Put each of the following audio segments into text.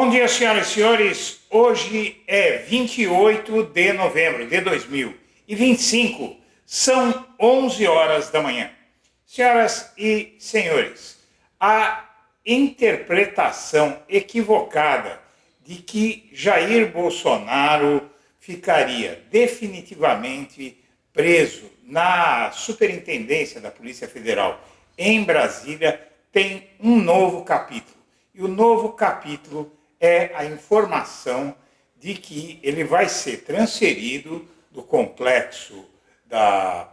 Bom dia, senhoras e senhores. Hoje é 28 de novembro de 2025. São 11 horas da manhã. Senhoras e senhores, a interpretação equivocada de que Jair Bolsonaro ficaria definitivamente preso na Superintendência da Polícia Federal em Brasília tem um novo capítulo. E o novo capítulo é a informação de que ele vai ser transferido do complexo da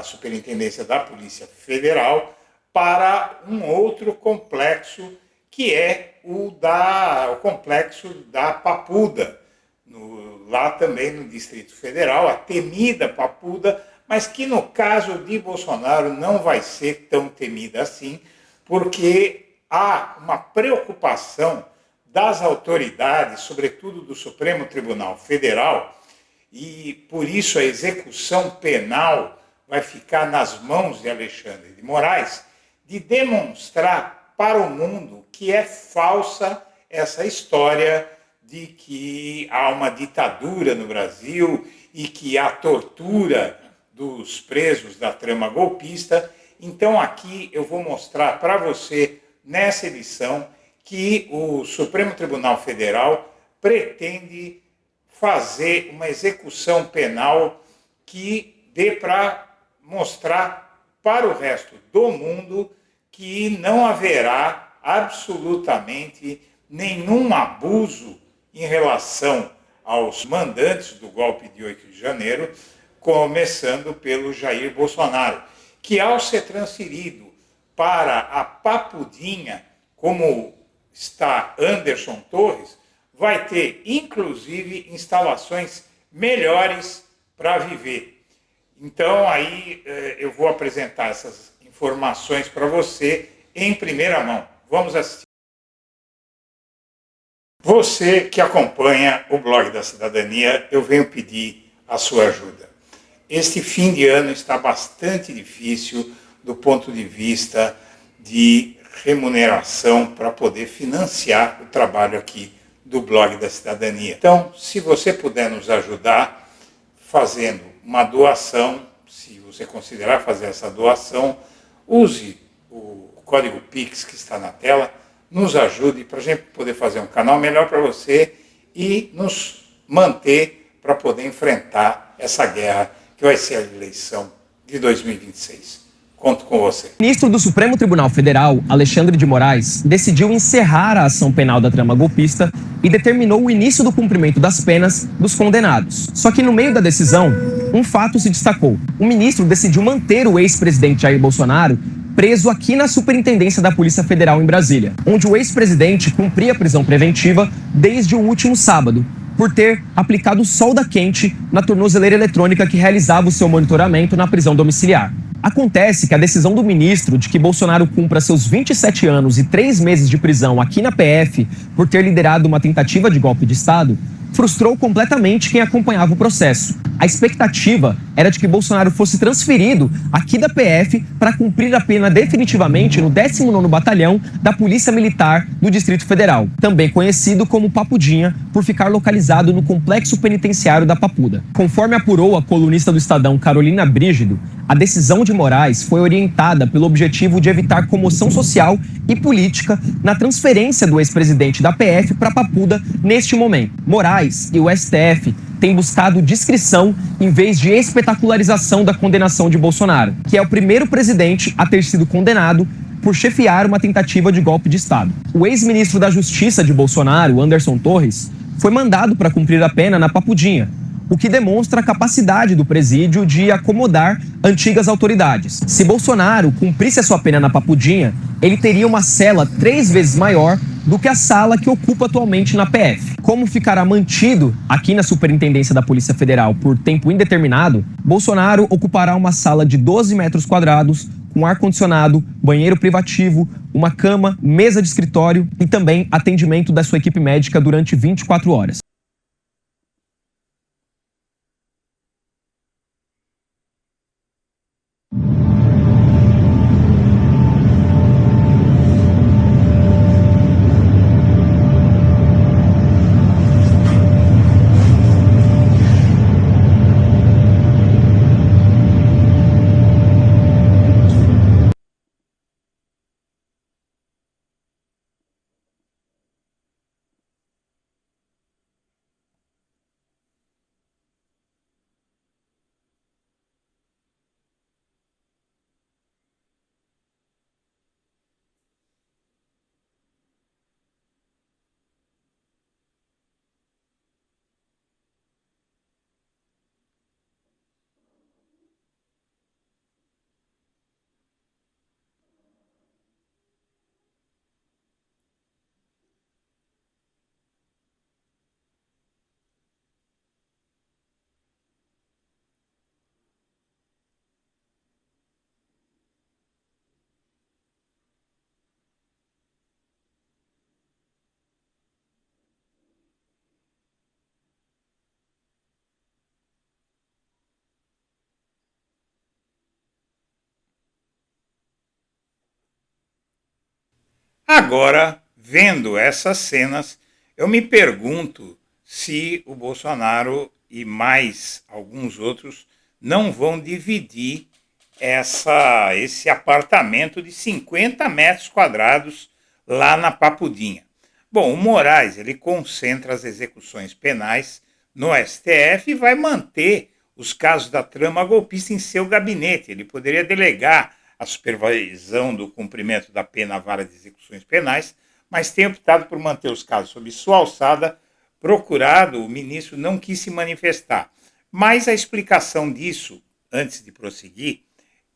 Superintendência da Polícia Federal para um outro complexo, que é o complexo da Papuda, lá também no Distrito Federal, a temida Papuda, mas que no caso de Bolsonaro não vai ser tão temida assim, porque há uma preocupação das autoridades, sobretudo do Supremo Tribunal Federal, e por isso a execução penal vai ficar nas mãos de Alexandre de Moraes, de demonstrar para o mundo que é falsa essa história de que há uma ditadura no Brasil e que há tortura dos presos da trama golpista. Então aqui eu vou mostrar para você, nessa edição, que o Supremo Tribunal Federal pretende fazer uma execução penal que dê para mostrar para o resto do mundo que não haverá absolutamente nenhum abuso em relação aos mandantes do golpe de 8 de janeiro, começando pelo Jair Bolsonaro, que ao ser transferido para a Papudinha, como está Anderson Torres, vai ter inclusive instalações melhores para viver. Então aí eu vou apresentar essas informações para você em primeira mão. Vamos assistir. Você que acompanha o blog da Cidadania, eu venho pedir a sua ajuda. Este fim de ano está bastante difícil do ponto de vista de remuneração para poder financiar o trabalho aqui do blog da Cidadania. Então, se você puder nos ajudar fazendo uma doação, se você considerar fazer essa doação, use o código Pix que está na tela, nos ajude para a gente poder fazer um canal melhor para você e nos manter para poder enfrentar essa guerra que vai ser a eleição de 2026. Conto com você. O ministro do Supremo Tribunal Federal, Alexandre de Moraes, decidiu encerrar a ação penal da trama golpista e determinou o início do cumprimento das penas dos condenados. Só que no meio da decisão, um fato se destacou. O ministro decidiu manter o ex-presidente Jair Bolsonaro preso aqui na Superintendência da Polícia Federal em Brasília, onde o ex-presidente cumpria prisão preventiva desde o último sábado, por ter aplicado solda quente na tornozeleira eletrônica que realizava o seu monitoramento na prisão domiciliar. Acontece que a decisão do ministro de que Bolsonaro cumpra seus 27 anos e 3 meses de prisão aqui na PF por ter liderado uma tentativa de golpe de Estado frustrou completamente quem acompanhava o processo. A expectativa era de que Bolsonaro fosse transferido aqui da PF para cumprir a pena definitivamente no 19º Batalhão da Polícia Militar do Distrito Federal, também conhecido como Papudinha, por ficar localizado no complexo penitenciário da Papuda. Conforme apurou a colunista do Estadão Carolina Brígido, a decisão de Moraes foi orientada pelo objetivo de evitar comoção social e política na transferência do ex-presidente da PF para Papuda neste momento. Moraes e o STF têm buscado discrição em vez de espetacularização da condenação de Bolsonaro, que é o primeiro presidente a ter sido condenado por chefiar uma tentativa de golpe de Estado. O ex-ministro da Justiça de Bolsonaro, Anderson Torres, foi mandado para cumprir a pena na Papudinha, o que demonstra a capacidade do presídio de acomodar antigas autoridades. Se Bolsonaro cumprisse a sua pena na Papudinha, ele teria uma cela 3 vezes maior do que a sala que ocupa atualmente na PF. Como ficará mantido aqui na Superintendência da Polícia Federal por tempo indeterminado, Bolsonaro ocupará uma sala de 12 metros quadrados, com ar-condicionado, banheiro privativo, uma cama, mesa de escritório e também atendimento da sua equipe médica durante 24 horas. Agora, vendo essas cenas, eu me pergunto se o Bolsonaro e mais alguns outros não vão dividir esse apartamento de 50 metros quadrados lá na Papudinha. Bom, o Moraes ele concentra as execuções penais no STF e vai manter os casos da trama golpista em seu gabinete. Ele poderia delegar a supervisão do cumprimento da pena à vara de execuções penais, mas tem optado por manter os casos sob sua alçada. Procurado, o ministro não quis se manifestar. Mas a explicação disso, antes de prosseguir,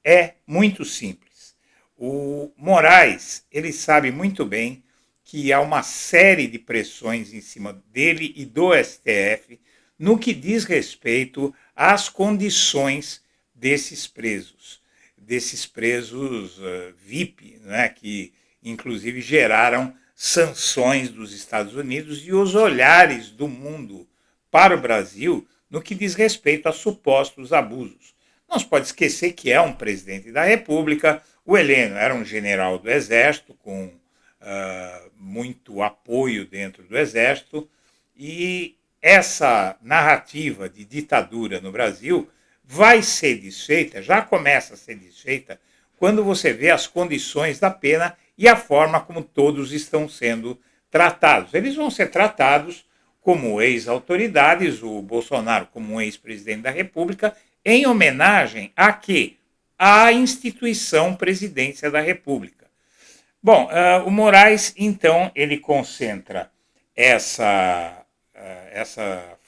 é muito simples. O Moraes, ele sabe muito bem que há uma série de pressões em cima dele e do STF no que diz respeito às condições desses presos VIP, né, que inclusive geraram sanções dos Estados Unidos e os olhares do mundo para o Brasil no que diz respeito a supostos abusos. Não se pode esquecer que é um presidente da República, o Heleno era um general do Exército, com muito apoio dentro do Exército, e essa narrativa de ditadura no Brasil vai ser desfeita, já começa a ser desfeita, quando você vê as condições da pena e a forma como todos estão sendo tratados. Eles vão ser tratados como ex-autoridades, o Bolsonaro como um ex-presidente da República, em homenagem a quê? À instituição Presidência da República. Bom, o Moraes, então, ele concentra essa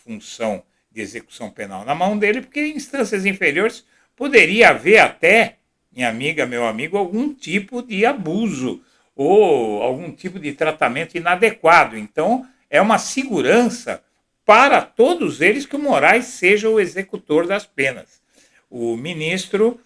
função de execução penal na mão dele, porque em instâncias inferiores poderia haver até, minha amiga, meu amigo, algum tipo de abuso ou algum tipo de tratamento inadequado. Então, é uma segurança para todos eles que o Moraes seja o executor das penas. O ministro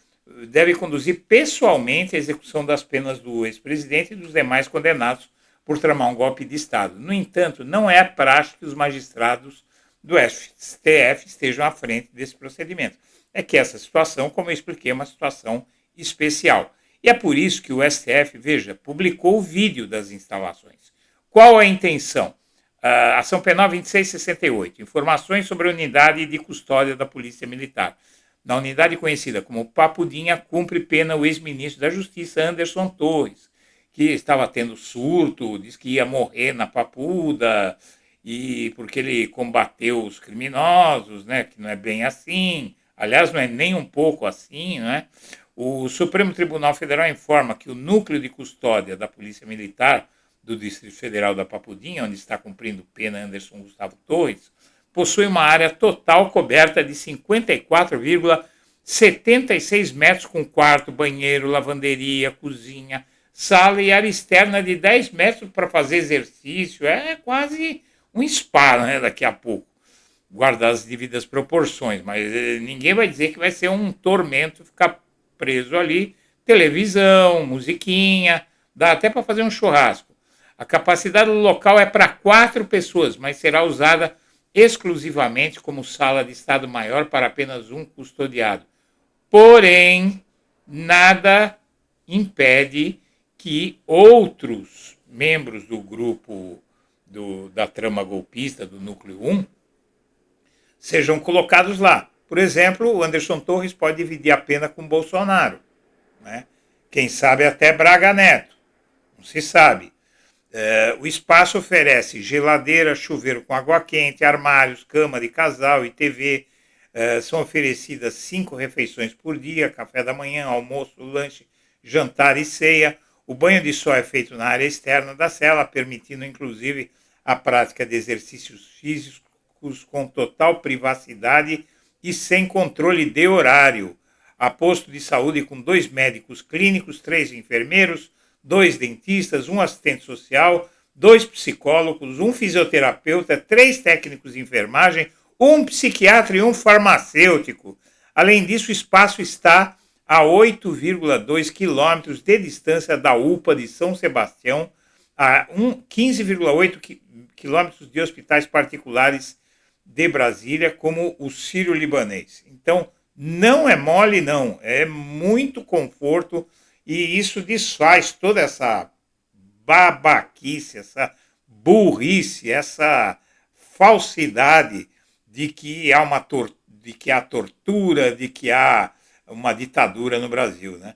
deve conduzir pessoalmente a execução das penas do ex-presidente e dos demais condenados por tramar um golpe de Estado. No entanto, não é prática que os magistrados do STF estejam à frente desse procedimento. É que essa situação, como eu expliquei, é uma situação especial. E é por isso que o STF, veja, publicou o vídeo das instalações. Qual a intenção? Ação Penal 2668, informações sobre a unidade de custódia da Polícia Militar. Na unidade conhecida como Papudinha, cumpre pena o ex-ministro da Justiça, Anderson Torres, que estava tendo surto, disse que ia morrer na Papuda, e porque ele combateu os criminosos, né, que não é bem assim, aliás, não é nem um pouco assim, né? O Supremo Tribunal Federal informa que o núcleo de custódia da Polícia Militar do Distrito Federal da Papudinha, onde está cumprindo pena Anderson Gustavo Torres, possui uma área total coberta de 54,76 metros, com quarto, banheiro, lavanderia, cozinha, sala e área externa de 10 metros para fazer exercício. É quase um spa, né, daqui a pouco, guardar as devidas proporções, mas ninguém vai dizer que vai ser um tormento ficar preso ali. Televisão, musiquinha, dá até para fazer um churrasco. A capacidade do local é para 4 pessoas, mas será usada exclusivamente como sala de Estado Maior para apenas um custodiado. Porém, nada impede que outros membros do grupo da trama golpista, do Núcleo 1, sejam colocados lá. Por exemplo, o Anderson Torres pode dividir a pena com Bolsonaro, né? Quem sabe até Braga Neto, não se sabe. O espaço oferece geladeira, chuveiro com água quente, armários, cama de casal e TV. São oferecidas 5 refeições por dia, café da manhã, almoço, lanche, jantar e ceia. O banho de sol é feito na área externa da cela, permitindo inclusive a prática de exercícios físicos com total privacidade e sem controle de horário. Há posto de saúde com 2 médicos clínicos, 3 enfermeiros, 2 dentistas, 1 assistente social, 2 psicólogos, 1 fisioterapeuta, 3 técnicos de enfermagem, 1 psiquiatra e 1 farmacêutico. Além disso, o espaço está a 8,2 quilômetros de distância da UPA de São Sebastião, a 15,8 quilômetros de hospitais particulares de Brasília, como o Sírio-Libanês. Então, não é mole, não. É muito conforto e isso desfaz toda essa babaquice, essa burrice, essa falsidade de que há tortura, de que há uma ditadura no Brasil, né?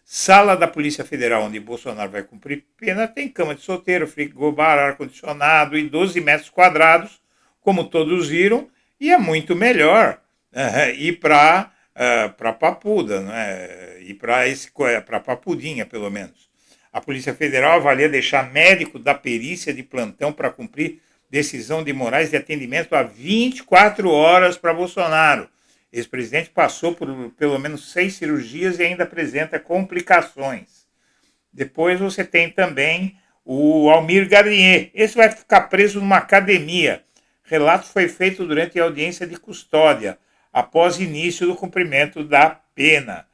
Sala da Polícia Federal, onde Bolsonaro vai cumprir pena, tem cama de solteiro, frigobar, ar-condicionado e 12 metros quadrados, como todos viram, e é muito melhor ir para Papuda, né? Ir para Papudinha, pelo menos. A Polícia Federal avalia deixar médico da perícia de plantão para cumprir decisão de Moraes de atendimento a 24 horas para Bolsonaro. Ex-presidente passou por pelo menos 6 cirurgias e ainda apresenta complicações. Depois você tem também o Almir Garnier. Esse vai ficar preso numa academia. Relato foi feito durante a audiência de custódia, após início do cumprimento da pena.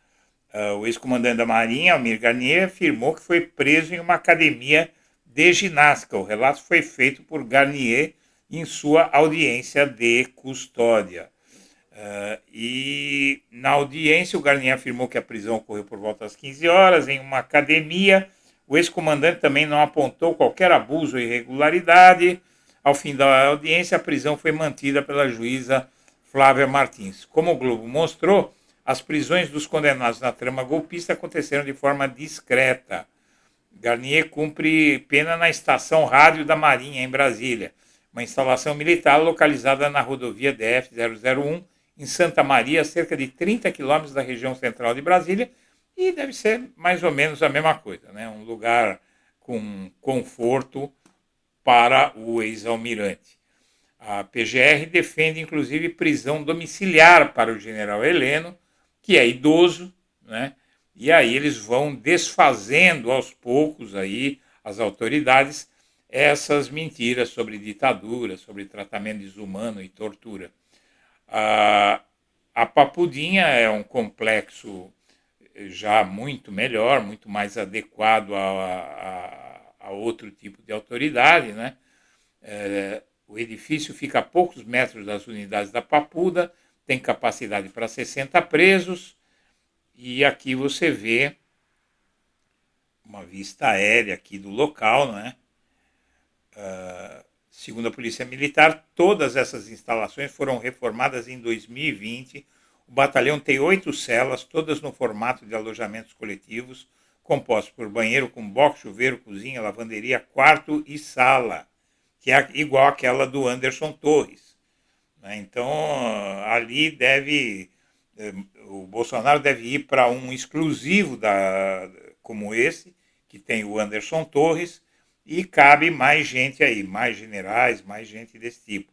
O ex-comandante da Marinha, Almir Garnier, afirmou que foi preso em uma academia de ginástica. O relato foi feito por Garnier em sua audiência de custódia. E na audiência o Garnier afirmou que a prisão ocorreu por volta das 15 horas em uma academia. O ex-comandante também não apontou qualquer abuso ou irregularidade. Ao fim da audiência, a prisão foi mantida pela juíza Flávia Martins. Como o Globo mostrou, as prisões dos condenados na trama golpista aconteceram de forma discreta. Garnier cumpre pena na Estação Rádio da Marinha, em Brasília, uma instalação militar localizada na rodovia DF-001, em Santa Maria, a cerca de 30 quilômetros da região central de Brasília, e deve ser mais ou menos a mesma coisa, né? Um lugar com conforto para o ex-almirante. A PGR defende, inclusive, prisão domiciliar para o general Heleno, que é idoso, né? E aí eles vão desfazendo aos poucos aí, as autoridades, essas mentiras sobre ditadura, sobre tratamento desumano e tortura. A Papudinha é um complexo já muito melhor, muito mais adequado a outro tipo de autoridade, né? O edifício fica a poucos metros das unidades da Papuda, tem capacidade para 60 presos, e aqui você vê uma vista aérea aqui do local, né? Segundo a Polícia Militar, todas essas instalações foram reformadas em 2020. O batalhão tem 8 celas, todas no formato de alojamentos coletivos, compostos por banheiro com box, chuveiro, cozinha, lavanderia, quarto e sala, que é igual àquela do Anderson Torres. Então, ali o Bolsonaro deve ir para um exclusivo como esse, que tem o Anderson Torres, e cabe mais gente aí, mais generais, mais gente desse tipo.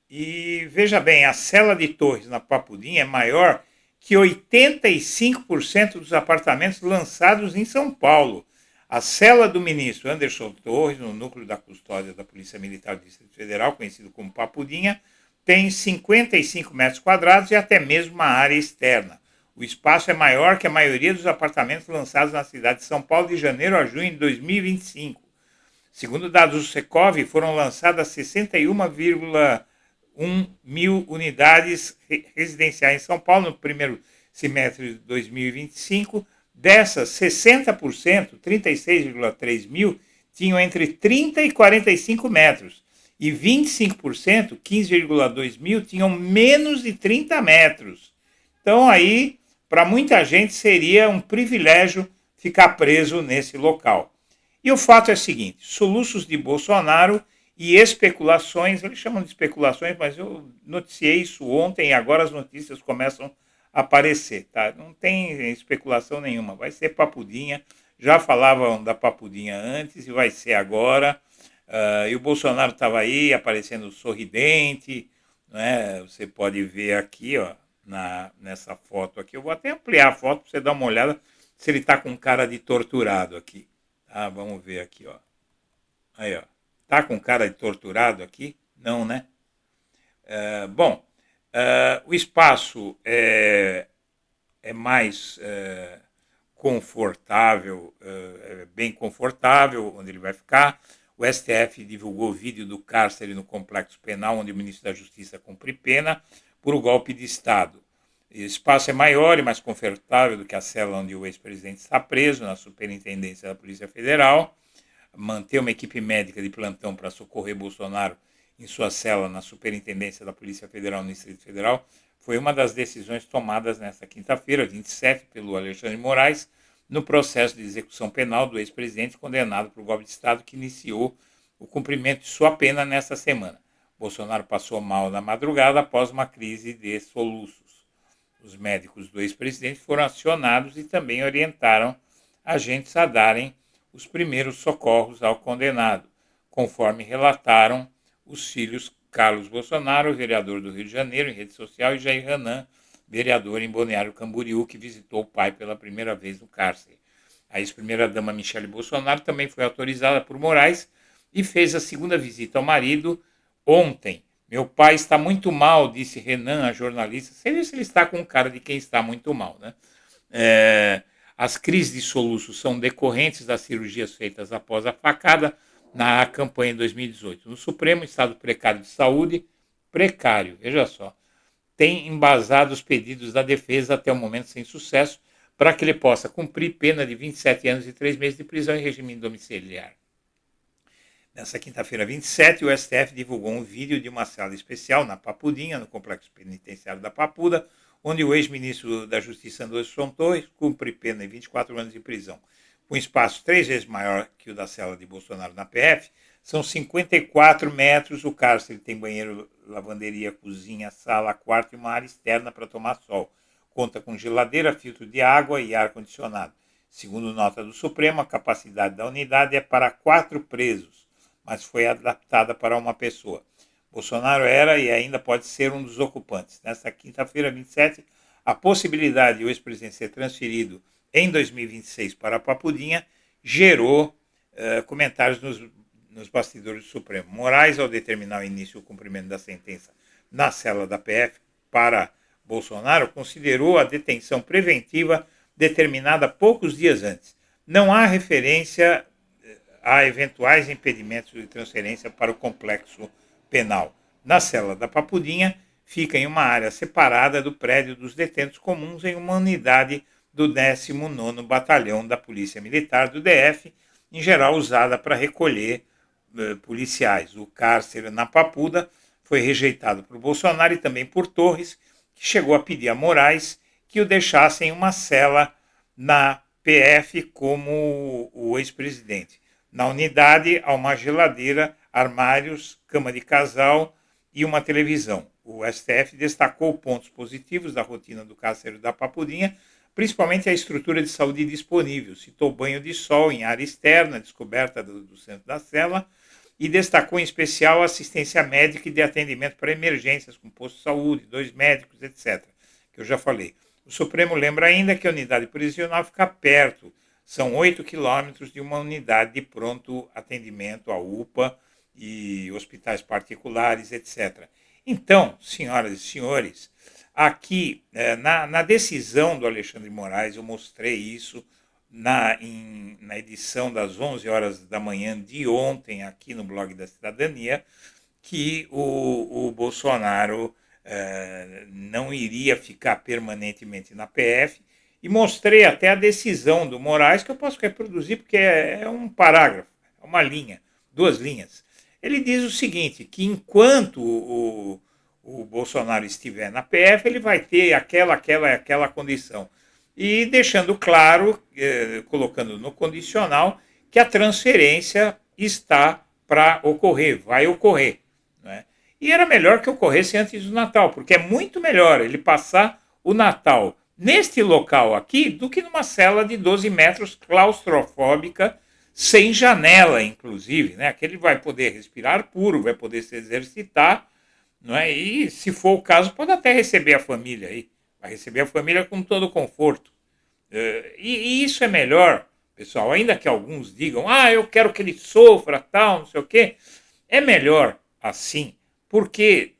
E veja bem, a cela de Torres na Papudinha é maior que 85% dos apartamentos lançados em São Paulo. A cela do ministro Anderson Torres, no núcleo da custódia da Polícia Militar do Distrito Federal, conhecido como Papudinha, tem 55 metros quadrados e até mesmo uma área externa. O espaço é maior que a maioria dos apartamentos lançados na cidade de São Paulo de janeiro a junho de 2025. Segundo dados do Secov, foram lançadas 61,1 mil unidades residenciais em São Paulo no primeiro semestre de 2025. Dessas, 60%, 36,3 mil, tinham entre 30 e 45 metros. E 25%, 15,2 mil, tinham menos de 30 metros. Então, aí, para muita gente, seria um privilégio ficar preso nesse local. E o fato é o seguinte: soluços de Bolsonaro e especulações, eles chamam de especulações, mas eu noticiei isso ontem e agora as notícias começam a aparecer, tá? Não tem especulação nenhuma, vai ser Papudinha, já falavam da Papudinha antes e vai ser agora. E o Bolsonaro estava aí aparecendo sorridente, né? Você pode ver aqui, ó, nessa foto aqui. Eu vou até ampliar a foto para você dar uma olhada se ele está com cara de torturado aqui. Tá? Vamos ver aqui, ó. Aí, ó. Tá com cara de torturado aqui? Não, né? O espaço é mais confortável, bem confortável, onde ele vai ficar. O STF divulgou vídeo do cárcere no Complexo Penal, onde o ministro da Justiça cumpre pena por o golpe de Estado. O espaço é maior e mais confortável do que a cela onde o ex-presidente está preso, na Superintendência da Polícia Federal. manter uma equipe médica de plantão para socorrer Bolsonaro em sua cela na Superintendência da Polícia Federal no Distrito Federal foi uma das decisões tomadas nesta quinta-feira, 27, pelo Alexandre de Moraes, no processo de execução penal do ex-presidente condenado por golpe de Estado que iniciou o cumprimento de sua pena nesta semana. Bolsonaro passou mal na madrugada após uma crise de soluços. Os médicos do ex-presidente foram acionados e também orientaram agentes a darem os primeiros socorros ao condenado, conforme relataram os filhos Carlos Bolsonaro, vereador do Rio de Janeiro, em rede social, e Jair Renan, vereador em Balneário Camboriú, que visitou o pai pela primeira vez no cárcere. A ex-primeira-dama Michele Bolsonaro também foi autorizada por Moraes e fez a segunda visita ao marido ontem. Meu pai está muito mal, disse Renan a jornalista. Você vê se ele está com cara de quem está muito mal, né? As crises de soluços são decorrentes das cirurgias feitas após a facada na campanha de 2018. No Supremo, estado precário de saúde, precário, veja só, tem embasado os pedidos da defesa até o momento sem sucesso para que ele possa cumprir pena de 27 anos e 3 meses de prisão em regime domiciliar. Nessa quinta-feira, 27, o STF divulgou um vídeo de uma sala especial na Papudinha, no complexo penitenciário da Papuda, onde o ex-ministro da Justiça Anderson Torres cumpre pena de 24 anos de prisão. Com um espaço 3 vezes maior que o da cela de Bolsonaro na PF, são 54 metros, o cárcere tem banheiro, lavanderia, cozinha, sala, quarto e uma área externa para tomar sol. Conta com geladeira, filtro de água e ar-condicionado. Segundo nota do Supremo, a capacidade da unidade é para 4 presos, mas foi adaptada para uma pessoa. Bolsonaro era e ainda pode ser um dos ocupantes. Nesta quinta-feira, 27, a possibilidade de o ex-presidente ser transferido em 2026 para a Papudinha gerou comentários nos bastidores do Supremo. Moraes, ao determinar o início do cumprimento da sentença na cela da PF para Bolsonaro, considerou a detenção preventiva determinada poucos dias antes. Não há referência a eventuais impedimentos de transferência para o complexo penal. Na cela da Papudinha, fica em uma área separada do prédio dos detentos comuns em uma unidade do 19º Batalhão da Polícia Militar do DF, em geral usada para recolher policiais. O cárcere na Papuda foi rejeitado por Bolsonaro e também por Torres, que chegou a pedir a Moraes que o deixasse em uma cela na PF como o ex-presidente. Na unidade, há uma geladeira, armários, cama de casal e uma televisão. O STF destacou pontos positivos da rotina do cárcere da Papudinha, principalmente a estrutura de saúde disponível. Citou banho de sol em área externa, descoberta do centro da cela, e destacou em especial a assistência médica e de atendimento para emergências, com posto de saúde, 2 médicos, etc., que eu já falei. O Supremo lembra ainda que a unidade prisional fica perto, são 8 quilômetros de uma unidade de pronto atendimento, a UPA e hospitais particulares, etc. Então, senhoras e senhores, aqui na decisão do Alexandre de Moraes, eu mostrei isso na edição das 11 horas da manhã de ontem, aqui no blog da Cidadania, que o Bolsonaro não iria ficar permanentemente na PF, e mostrei até a decisão do Moraes, que eu posso reproduzir, porque é um parágrafo, é uma linha, 2 linhas. Ele diz o seguinte, que enquanto o Bolsonaro estiver na PF, ele vai ter aquela condição. E deixando claro, colocando no condicional, que a transferência está para ocorrer, vai ocorrer. Né? E era melhor que ocorresse antes do Natal, porque é muito melhor ele passar o Natal neste local aqui do que numa cela de 12 metros claustrofóbica, sem janela, inclusive. Né? Aqui ele vai poder respirar puro, vai poder se exercitar, não é? E, se for o caso, pode até receber a família aí. Vai receber a família com todo o conforto. E isso é melhor, pessoal, ainda que alguns digam, eu quero que ele sofra, tal, não sei o quê. É melhor assim, porque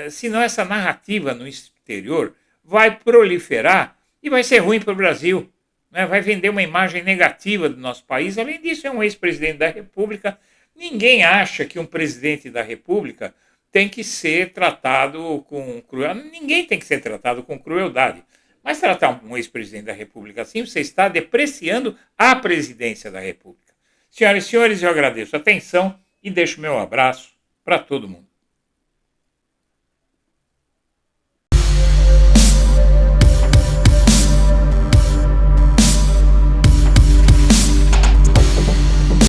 senão essa narrativa no exterior vai proliferar e vai ser ruim para o Brasil. Né? Vai vender uma imagem negativa do nosso país. Além disso, é um ex-presidente da República. Ninguém acha que um presidente da República tem que ser tratado com crueldade. Ninguém tem que ser tratado com crueldade. Mas tratar um ex-presidente da República assim, você está depreciando a presidência da República. Senhoras e senhores, eu agradeço a atenção e deixo meu abraço para todo mundo.